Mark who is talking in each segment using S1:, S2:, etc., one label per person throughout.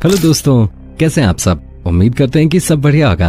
S1: Hello दोस्तों, कैसे हैं आप सब। उम्मीद करते हैं कि सब बढ़िया होगा।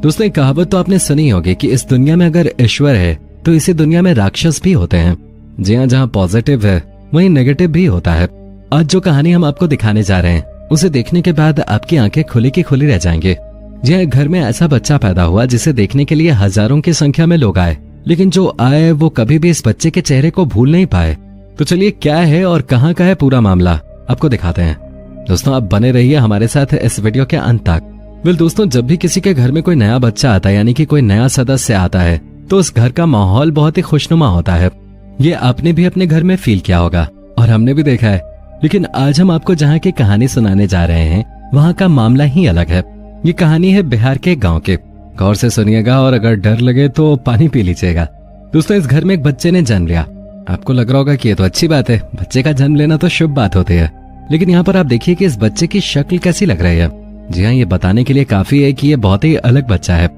S1: दोस्तों, एक कहावत तो आपने सुनी होगी कि इस दुनिया में अगर ईश्वर है तो इसी दुनिया में राक्षस भी होते हैं। जी हाँ, जहाँ पॉजिटिव है वहीं नेगेटिव भी होता है। आज जो कहानी हम आपको दिखाने जा रहे हैं उसे देखने के बाद आपकी आंखें खुली की खुली रह जाएंगे। जी हाँ, घर में ऐसा बच्चा पैदा हुआ जिसे देखने के लिए हजारों की संख्या में लोग आए, लेकिन जो आए वो कभी भी इस बच्चे के चेहरे को भूल नहीं पाए। तो चलिए, क्या है और कहाँ का है पूरा मामला आपको दिखाते हैं। दोस्तों, आप बने रहिए हमारे साथ इस वीडियो के अंत तक। दोस्तों, जब भी किसी के घर में कोई नया बच्चा आता है, यानी कि कोई नया सदस्य आता है, तो उस घर का माहौल बहुत ही खुशनुमा होता है। ये आपने भी अपने घर में फील किया होगा और हमने भी देखा है। लेकिन आज हम आपको जहाँ की कहानी सुनाने जा रहे हैं वहाँ का मामला ही अलग है। ये कहानी है बिहार के गाँव के। गौर से सुनिएगा और अगर डर लगे तो पानी पी लीजिएगा। दोस्तों, इस घर में एक बच्चे ने जन्म लिया। आपको लग रहा होगा कि ये तो अच्छी बात है, बच्चे का जन्म लेना तो शुभ बात होती है। लेकिन यहाँ पर आप देखिए कि इस बच्चे की शक्ल कैसी लग रही है। जी हाँ, ये बताने के लिए काफी है कि ये बहुत ही अलग बच्चा है।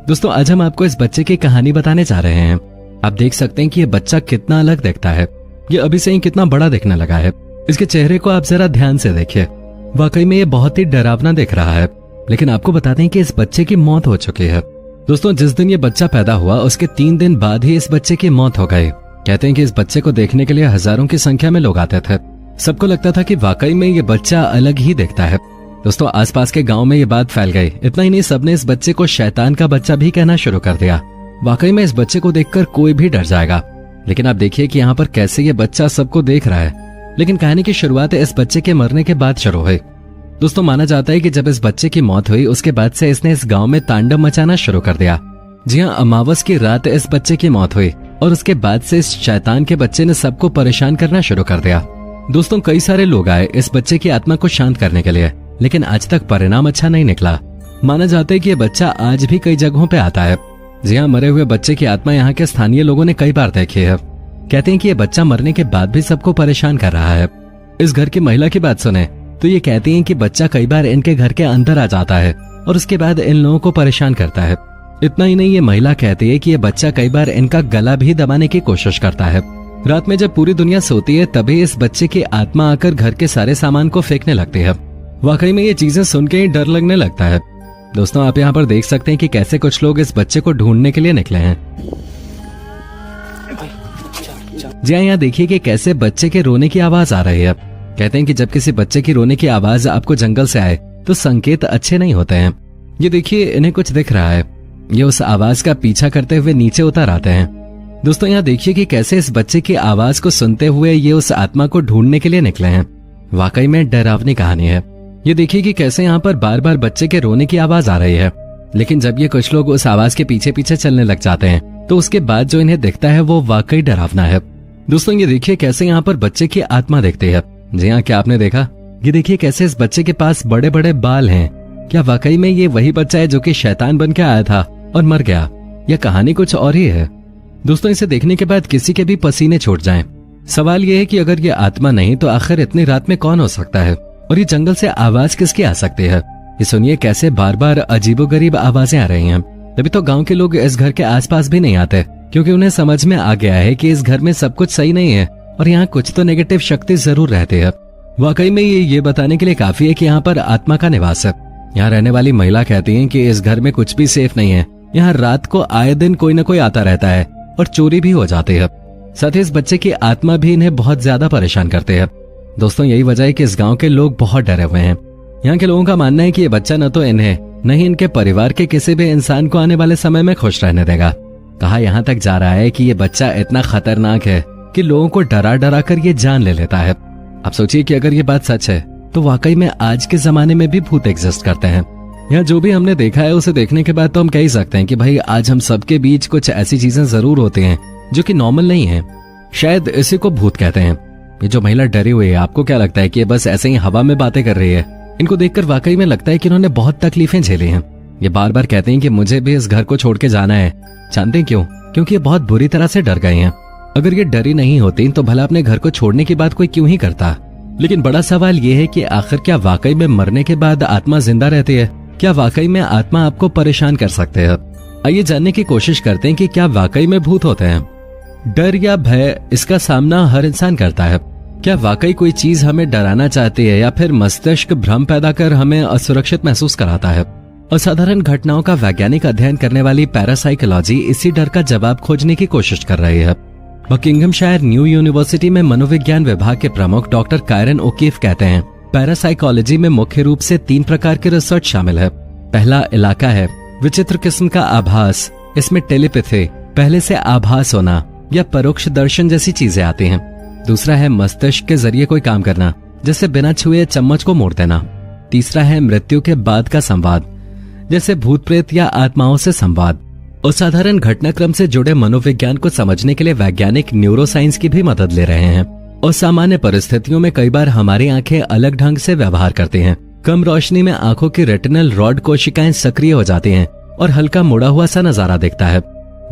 S1: दोस्तों, आज हम आपको इस बच्चे की कहानी बताने जा रहे हैं। आप देख सकते हैं कि ये बच्चा कितना अलग दिखता है। ये अभी से ही कितना बड़ा दिखने लगा है। इसके चेहरे को आप जरा ध्यान से देखिए। वाकई में ये बहुत ही डरावना दिख रहा है। लेकिन आपको बता दें कि इस बच्चे की मौत हो चुकी है। दोस्तों, जिस दिन ये बच्चा पैदा हुआ उसके 3 दिन बाद ही इस बच्चे की मौत हो गई। कहते हैं कि इस बच्चे को देखने के लिए हजारों की संख्या में लोग आते थे। सबको लगता था कि वाकई में ये बच्चा अलग ही दिखता है। दोस्तों, आसपास के गांव में ये बात फैल गई। इतना ही नहीं, सबने इस बच्चे को शैतान का बच्चा भी कहना शुरू कर दिया। वाकई में इस बच्चे को देखकर कोई भी डर जाएगा। लेकिन आप देखिए कि यहाँ पर कैसे ये बच्चा सबको देख रहा है। लेकिन कहानी की शुरुआत इस बच्चे के मरने के बाद शुरू हुई। दोस्तों, माना जाता है कि जब इस बच्चे की मौत हुई उसके बाद से इसने इस गाँव में तांडव मचाना शुरू कर दिया। जी हाँ, अमावस की रात इस बच्चे की मौत हुई और उसके बाद से इस शैतान के बच्चे ने सबको परेशान करना शुरू कर दिया। दोस्तों, कई सारे लोग आए इस बच्चे की आत्मा को शांत करने के लिए, लेकिन आज तक परिणाम अच्छा नहीं निकला। माना जाता है कि ये बच्चा आज भी कई जगहों पे आता है। जी हाँ, मरे हुए बच्चे की आत्मा यहाँ के स्थानीय लोगों ने कई बार देखी है। कहते हैं कि ये बच्चा मरने के बाद भी सबको परेशान कर रहा है। इस घर की महिला की बात सुने तो ये कहती हैं कि बच्चा कई बार इनके घर के अंदर आ जाता है और उसके बाद इन लोगों को परेशान करता है। इतना ही नहीं, ये महिला कहती है कि ये बच्चा कई बार इनका गला भी दबाने की कोशिश करता है। रात में जब पूरी दुनिया सोती है तभी इस बच्चे की आत्मा आकर घर के सारे सामान को फेंकने लगती है। वाकई में ये चीजें सुन के ही डर लगने लगता है। दोस्तों, आप यहाँ पर देख सकते हैं कि कैसे कुछ लोग इस बच्चे को ढूंढने के लिए निकले हैं। जी हाँ, यहाँ देखिए कि कैसे बच्चे के रोने की आवाज आ रही है। कहते हैं कि जब किसी बच्चे की रोने की आवाज आपको जंगल से आए तो संकेत अच्छे नहीं होते हैं। ये देखिए, इन्हें कुछ दिख रहा है। ये उस आवाज का पीछा करते हुए नीचे उतर आते हैं। दोस्तों, यहाँ देखिए कि कैसे इस बच्चे की आवाज को सुनते हुए ये उस आत्मा को ढूंढने के लिए निकले हैं। वाकई में डरावनी कहानी है। ये देखिए कि कैसे यहाँ पर बार बार बच्चे के रोने की आवाज आ रही है। लेकिन जब ये कुछ लोग उस आवाज के पीछे पीछे चलने लग जाते हैं तो उसके बाद जो इन्हें दिखता है वो वाकई डरावना है। दोस्तों, ये देखिए कैसे यहाँ पर बच्चे की आत्मा दिखती है। जी हाँ, क्या आपने देखा? ये देखिए कैसे इस बच्चे के पास बड़े बड़े बाल हैं। क्या वाकई में ये वही बच्चा है जो कि शैतान बन के आया था और मर गया? यह कहानी कुछ और ही है। दोस्तों, इसे देखने के बाद किसी के भी पसीने छूट जाएं। सवाल यह है कि अगर ये आत्मा नहीं तो आखिर इतनी रात में कौन हो सकता है और ये जंगल से आवाज किसकी आ सकती है? ये सुनिए कैसे बार बार अजीबोगरीब आवाजें आ रही हैं। तभी तो गांव के लोग इस घर के आसपास भी नहीं आते, क्योंकि उन्हें समझ में आ गया है कि इस घर में सब कुछ सही नहीं है और यहाँ कुछ तो नेगेटिव शक्ति जरूर रहती है। वाकई में ये बताने के लिए काफी है कि यहाँ पर आत्मा का निवास है। यहाँ रहने वाली महिला कहती है कि इस घर में कुछ भी सेफ नहीं है। यहाँ रात को आए दिन कोई न कोई आता रहता है और चोरी भी हो जाती है। साथ ही इस बच्चे की आत्मा भी इन्हें बहुत ज्यादा परेशान करते हैं। दोस्तों, यही वजह है कि इस गांव के लोग बहुत डरे हुए हैं। यहाँ के लोगों का मानना है कि ये बच्चा न तो इन्हें न ही इनके परिवार के किसी भी इंसान को आने वाले समय में खुश रहने देगा। कहा यहाँ तक जा रहा है कि ये बच्चा इतना खतरनाक है कि लोगों को डरा डरा कर ये जान ले लेता है। आप सोचिए कि अगर ये बात सच है तो वाकई में आज के जमाने में भी भूत एग्जिस्ट करते हैं। यहाँ जो भी हमने देखा है उसे देखने के बाद तो हम कह ही सकते हैं कि भाई आज हम सबके बीच कुछ ऐसी चीजें जरूर होती हैं जो कि नॉर्मल नहीं है। शायद इसी को भूत कहते हैं। ये जो महिला डरी हुई है, आपको क्या लगता है कि ये बस ऐसे ही हवा में बातें कर रही है? इनको देखकर वाकई में लगता है कि इन्होंने बहुत तकलीफें झेली हैं। ये बार बार कहते हैं कि मुझे भी इस घर को छोड़ के जाना है। जानते हैं क्यों? क्योंकि ये बहुत बुरी तरह से डर गए हैं। अगर ये डरी नहीं होती तो भला अपने घर को छोड़ने की बात कोई क्यों ही करता। लेकिन बड़ा सवाल ये है कि आखिर क्या वाकई में मरने के बाद आत्मा जिंदा रहती है? क्या वाकई में आत्मा आपको परेशान कर सकते हैं? आइए जानने की कोशिश करते हैं कि क्या वाकई में भूत होते हैं। डर या भय, इसका सामना हर इंसान करता है। क्या वाकई कोई चीज हमें डराना चाहती है या फिर मस्तिष्क भ्रम पैदा कर हमें असुरक्षित महसूस कराता है? असाधारण घटनाओं का वैज्ञानिक अध्ययन करने वाली पैरासाइकोलॉजी इसी डर का जवाब खोजने की कोशिश कर रही है। बकिंघमशायर न्यू यूनिवर्सिटी में मनोविज्ञान विभाग के प्रमुख डॉक्टर कायरन ओकीफ कहते हैं, पैरासाइकोलॉजी में मुख्य रूप से 3 प्रकार की रिसर्च शामिल है। पहला इलाका है विचित्र किस्म का आभास। इसमें टेलीपैथी, पहले से आभास होना या परोक्ष दर्शन जैसी चीजें आती हैं। दूसरा है मस्तिष्क के जरिए कोई काम करना, जैसे बिना छुए चम्मच को मोड़ देना। तीसरा है मृत्यु के बाद का संवाद, जैसे भूत प्रेत या आत्माओं से संवाद। असाधारण घटनाक्रम से जुड़े मनोविज्ञान को समझने के लिए वैज्ञानिक न्यूरोसाइंस की भी मदद ले रहे हैं। असामान्य परिस्थितियों में कई बार हमारी आंखें अलग ढंग से व्यवहार करती हैं। कम रोशनी में आंखों की रेटिनल रॉड कोशिकाएं सक्रिय हो जाती हैं और हल्का मुड़ा हुआ सा नजारा दिखता है।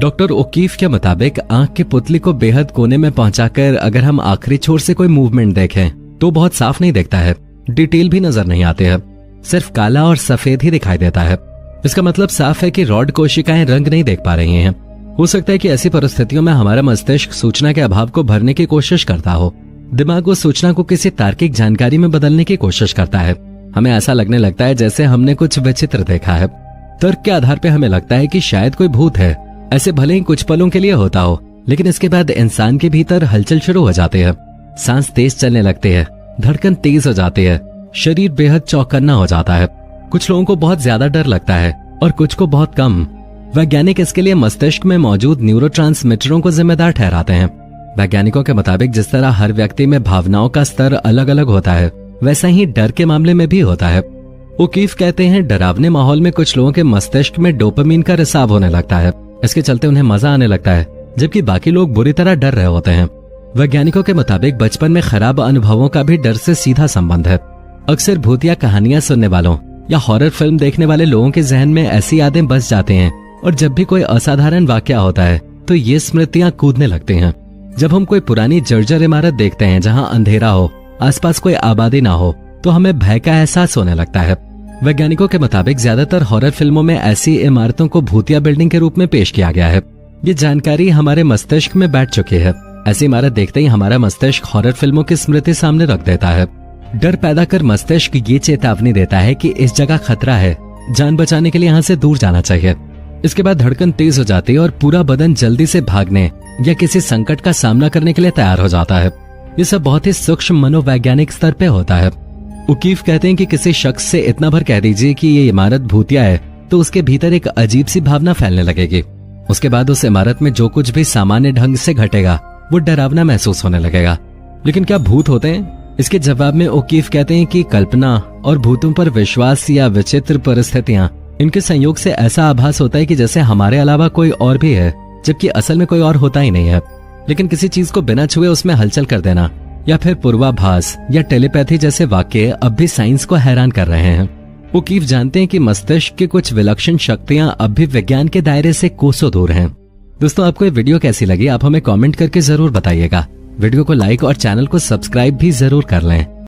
S1: डॉक्टर ओकीफ के मुताबिक आंख की पुतली को बेहद कोने में पहुंचाकर अगर हम आखिरी छोर से कोई मूवमेंट देखें तो बहुत साफ नहीं दिखता है, डिटेल भी नजर नहीं आते हैं, सिर्फ काला और सफेद ही दिखाई देता है। इसका मतलब साफ है कि रॉड कोशिकाएं रंग नहीं देख पा रही हैं। हो सकता है कि ऐसी परिस्थितियों में हमारा मस्तिष्क सूचना के अभाव को भरने की कोशिश करता हो। दिमाग उस सूचना को किसी तार्किक जानकारी में बदलने की कोशिश करता है। हमें ऐसा लगने लगता है जैसे हमने कुछ विचित्र देखा है। तर्क के आधार पर हमें लगता है कि शायद कोई भूत है। ऐसे भले ही कुछ पलों के लिए होता हो, लेकिन इसके बाद इंसान के भीतर हलचल शुरू हो जाती है। सांस तेज चलने लगती है, धड़कन तेज हो जाती है, शरीर बेहद चौकन्ना हो जाता है। कुछ लोगों को बहुत ज्यादा डर लगता है और कुछ को बहुत कम। वैज्ञानिक इसके लिए मस्तिष्क में मौजूद न्यूरोट्रांसमीटरों को जिम्मेदार ठहराते हैं। वैज्ञानिकों के मुताबिक जिस तरह हर व्यक्ति में भावनाओं का स्तर अलग अलग होता है, वैसा ही डर के मामले में भी होता है। ओकीफ कहते हैं, डरावने माहौल में कुछ लोगों के मस्तिष्क में डोपामीन का रिसाव होने लगता है। इसके चलते उन्हें मजा आने लगता है, जबकि बाकी लोग बुरी तरह डर रहे होते हैं। वैज्ञानिकों के मुताबिक बचपन में खराब अनुभवों का भी डर से सीधा संबंध है। अक्सर भूतिया कहानियां सुनने वालों या हॉरर फिल्म देखने वाले लोगों के जहन में ऐसी यादें बस जाती हैं और जब भी कोई असाधारण वाकया होता है तो ये स्मृतियां कूदने लगती हैं। जब हम कोई पुरानी जर्जर इमारत देखते हैं जहां अंधेरा हो, आसपास कोई आबादी ना हो, तो हमें भय का एहसास होने लगता है। वैज्ञानिकों के मुताबिक ज्यादातर हॉरर फिल्मों में ऐसी इमारतों को भूतिया बिल्डिंग के रूप में पेश किया गया है। ये जानकारी हमारे मस्तिष्क में बैठ चुकी है। ऐसी इमारत देखते ही हमारा मस्तिष्क हॉरर फिल्मों की स्मृति सामने रख देता है। डर पैदा कर मस्तिष्क ये चेतावनी देता है कि इस जगह खतरा है, जान बचाने के लिए यहाँ से दूर जाना चाहिए। इसके बाद धड़कन तेज हो जाती है और पूरा बदन जल्दी से भागने या किसी संकट का सामना करने के लिए तैयार हो जाता है। ये सब बहुत ही सूक्ष्म मनोवैज्ञानिक स्तर पे होता है। उकीफ कहते हैं कि किसी शख्स से इतना भर कह दीजिए कि ये इमारत भूतिया है तो उसके भीतर एक अजीब सी भावना फैलने लगेगी। उसके बाद उस इमारत में जो कुछ भी सामान्य ढंग से घटेगा वो डरावना महसूस होने लगेगा। लेकिन क्या भूत होते हैं? इसके जवाब में ओकीफ कहते हैं कि कल्पना और भूतों पर विश्वास या विचित्र परिस्थितियां, इनके संयोग से ऐसा आभास होता है कि जैसे हमारे अलावा कोई और भी है, जबकि असल में कोई और होता ही नहीं है। लेकिन किसी चीज को बिना छुए उसमें हलचल कर देना या फिर पूर्वाभास या टेलीपैथी जैसे वाक्य अब भी साइंस को हैरान कर रहे हैं। ओकीफ जानते हैं कि मस्तिष्क की कुछ विलक्षण शक्तियां अब भी विज्ञान के दायरे से कोसों दूर हैं। दोस्तों, आपको ये वीडियो कैसी लगी आप हमें कमेंट करके जरूर बताइएगा। वीडियो को लाइक और चैनल को सब्सक्राइब भी जरूर कर लें।